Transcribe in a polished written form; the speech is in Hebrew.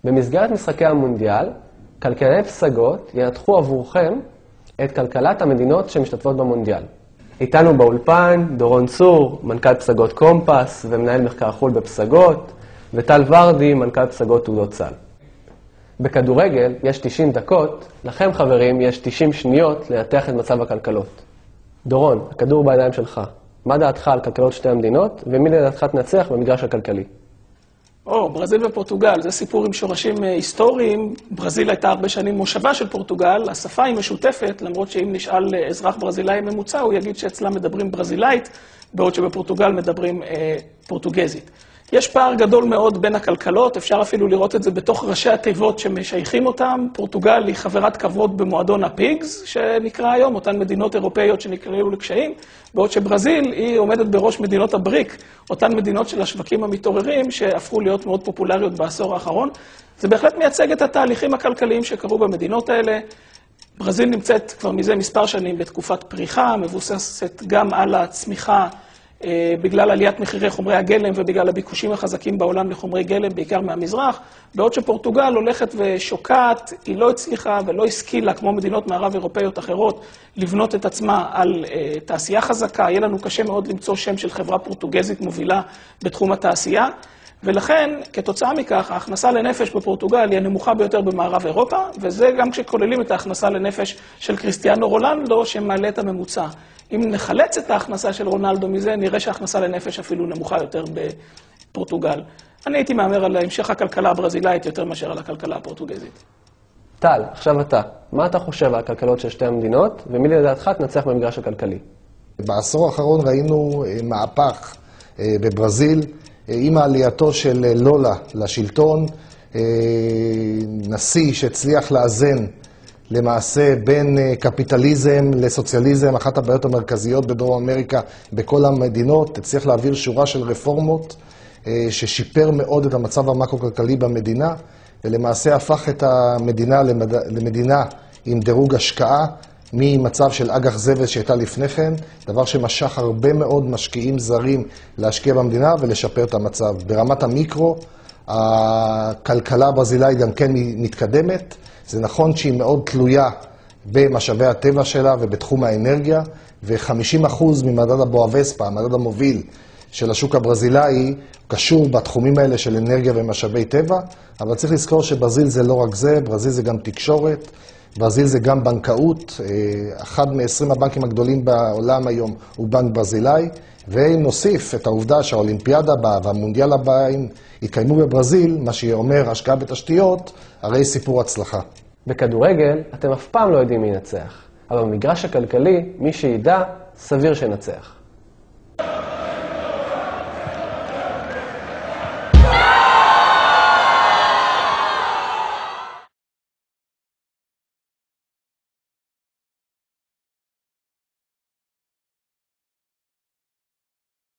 במסגרת משחקי המונדיאל, כלכלני פסגות ינתחו עבורכם את כלכלת המדינות שמשתתפות במונדיאל. איתנו באולפן דורון צור, מנכ"ל פסגות קומפס ומנהל מחקר חו"ל בפסגות, וטל ורדי, מנכ"ל פסגות תעודות סל. בכדורגל יש 90 דקות, לכם חברים יש 90 שניות לנתח את מצב הכלכלות. דורון, הכדור בידיים שלך. מה דעתך על כלכלות שתי המדינות, ומי לדעתך תנצח במגרש הכלכלי? ברזיל ופורטוגל, זה סיפור עם שורשים היסטוריים. ברזיל הייתה הרבה שנים מושבה של פורטוגל, השפה היא משותפת, למרות שאם נשאל אזרח ברזילאי ממוצע, הוא יגיד שאצלם מדברים ברזילאית, בעוד שבפורטוגל מדברים פורטוגזית. יש פער גדול מאוד בין הכלכלות, אפשר אפילו לראות את זה בתוך ראשי התיבות שמשייכים אותם. פורטוגל היא חברת כבוד במועדון הפיגס, שנקרא היום, אותן מדינות אירופאיות שנקראו לקשיים, בעוד שברזיל היא עומדת בראש מדינות הבריק, אותן מדינות של השווקים המתעוררים שהפכו להיות מאוד פופולריות בעשור האחרון. זה בהחלט מייצג את התהליכים הכלכליים שקרו במדינות האלה. ברזיל נמצאת כבר מזה מספר שנים בתקופת פריחה, מבוססת גם על הצמיחה, בגלל עליית מחירי חומרי הגלם ובגלל הביקושים החזקים בעולם לחומרי גלם, בעיקר מהמזרח, בעוד שפורטוגל הולכת ושוקעת, היא לא הצליחה ולא השכילה, כמו מדינות מערב אירופאיות אחרות, לבנות את עצמה על תעשייה חזקה. יהיה לנו קשה מאוד למצוא שם של חברה פורטוגזית מובילה בתחום התעשייה, ולכן, כתוצאה מכך, ההכנסה לנפש בפורטוגל היא הנמוכה ביותר במערב אירופה, וזה גם כשכוללים את ההכנסה לנפש של קריסטיאנו רונלדו, שמעלה את הממוצע. אם נחלץ את ההכנסה של רונלדו מזה, נראה שההכנסה לנפש אפילו נמוכה יותר בפורטוגל. אני הייתי מאמר על המשך הכלכלה הברזילאית יותר מאשר על הכלכלה הפורטוגזית. טל, עכשיו אתה. מה אתה חושב על הכלכלות של שתי המדינות, ומי לדעתך תנצח במגרש הכלכלי? בעשור האחרון ראינו מהפך בברזיל, עם העלייתו של לולה לשלטון, נשיא שהצליח לאזן למעשה בין קפיטליזם לסוציאליזם, אחת הבעיות המרכזיות בדרום אמריקה בכל המדינות, הצליח להעביר שורה של רפורמות ששיפר מאוד את המצב המקרו-כלכלי במדינה, ולמעשה הפך את המדינה למדינה עם דירוג השקעה, ממצב של אג"ח זבל שהייתה לפני כן, דבר שמשך הרבה מאוד משקיעים זרים להשקיע במדינה ולשפר את המצב. ברמת המיקרו, הכלכלה הברזילאית גם כן מתקדמת. זה נכון שהיא מאוד תלויה במשאבי הטבע שלה ובתחום האנרגיה, ו-50% ממדד הבואווספא, המדד המוביל של השוק הברזילאי, קשור בתחומים האלה של אנרגיה ומשאבי טבע, אבל צריך לזכור שברזיל זה לא רק זה, ברזיל זה גם תקשורת, ברזיל זה גם בנקאות, אחד מ-20 הבנקים הגדולים בעולם היום הוא בנק ברזילאי, ואם נוסיף את העובדה שהאולימפיאדה הבאה והמונדיאל הבאים יתקיימו בברזיל, מה שאומר השקעה בתשתיות, הרי סיפור הצלחה. בכדורגל אתם אף פעם לא יודעים מי ינצח, אבל במגרש הכלכלי, מי שידע, סביר שנצח.